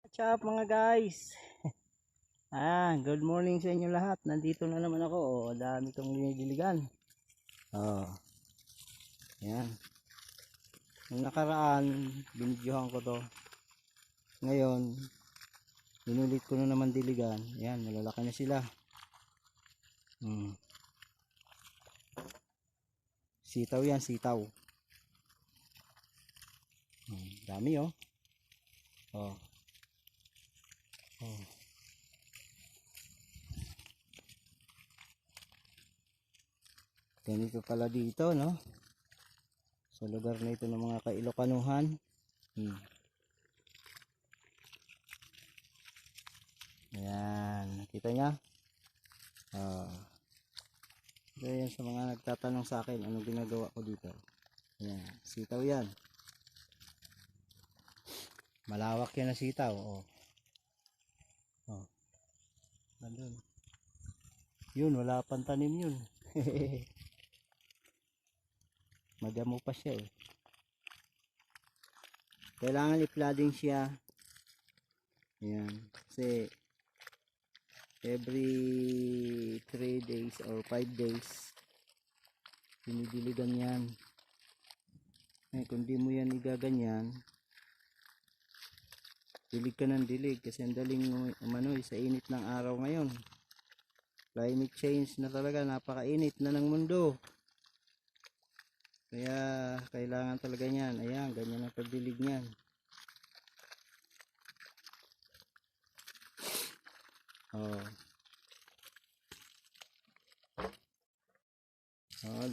What's up mga guys? Good morning sa inyo lahat. Nandito na naman ako. Dami kong dinidiligan. Oh, yan. Nung nakaraan, binidyohan ko to. Ngayon, binulit ko na naman diligan. Yan, malalaki na sila. Sitaw yan, sitaw. Dami oh. Oh. Oh. Ganito pala dito, no? Sa lugar na ito ng mga Kailokanuhan. Ayan, nakita niya? Ito yan sa mga nagtatanong sa akin anong ginagawa ko dito. Ayan, sitaw yan. Malawak yan na sitaw. Nandun. Yun, wala pang tanim yun. Madamo pa siya eh. Kailangan i-flooding siya. Ayan. Kasi every 3 days or 5 days dinidiligan yan. Kung di mo yan igaganyan, dilig ka ng dilig kasi ang daling umano'y sa init ng araw ngayon. Climate change na talaga, napakainit na ng mundo. Kaya kailangan talaga niyan. Ayan, ganyan ang pagdilig niyan.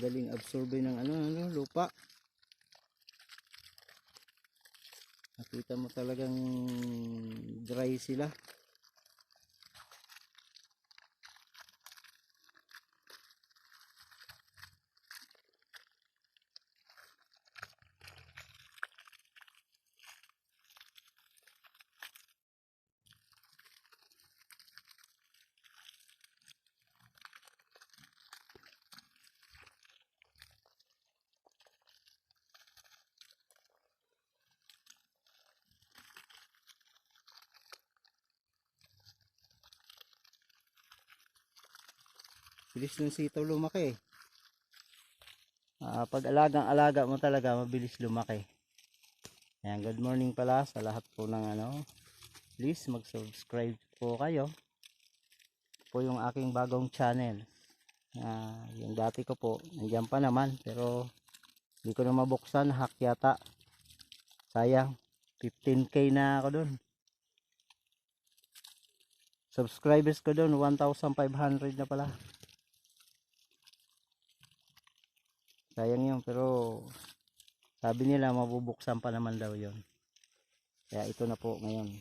Daling absorbe ng lupa. Nakita mo talagang dry sila. Bilis ng sitaw lumaki. Pag alagang-alaga mo talaga, mabilis lumaki. Ayan, good morning pala sa lahat po ng please mag-subscribe po kayo. Po yung aking bagong channel. Yung dati ko po, nandiyan pa naman pero hindi ko na mabuksan, hack yata. Sayang, 15k na ako dun. Subscribers ko dun, 1,500 na pala. Sayang yun, pero sabi nila mabubuksan pa naman daw yun. Kaya ito na po ngayon.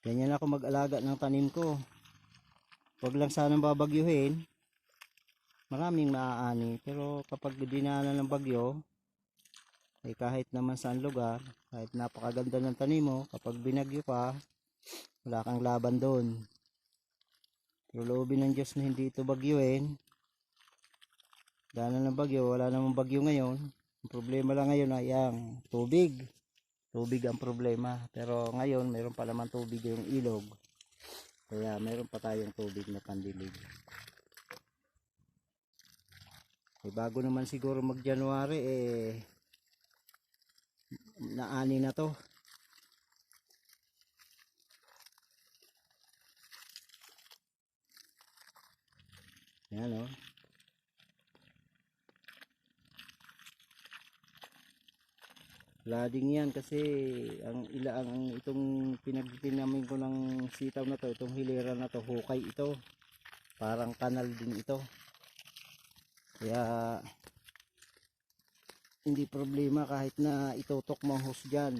Ganyan ako mag-alaga ng tanim ko. Huwag lang sanang babagyuhin. Maraming maaani. Pero kapag dinaanan ng bagyo, ay kahit naman saan lugar, kahit napakaganda ng tanim mo, kapag binagyo ka, wala kang laban doon. Pero loobin ng Diyos na hindi ito bagyuhin. Daanan ng bagyo, wala namang bagyo ngayon. Ang problema lang ngayon ay ang tubig. Tubig ang problema. Pero ngayon, mayroon pa naman tubig yung ilog. Kaya mayroon pa tayong tubig na pandilig. Bago naman siguro mag-January, naani na to. Yan o. Lading yan kasi itong pinagpinamin ko ng sitaw na to, itong hilera na to, hukay ito. Parang kanal din ito. Kaya hindi problema kahit na itutok mo ang hose dyan.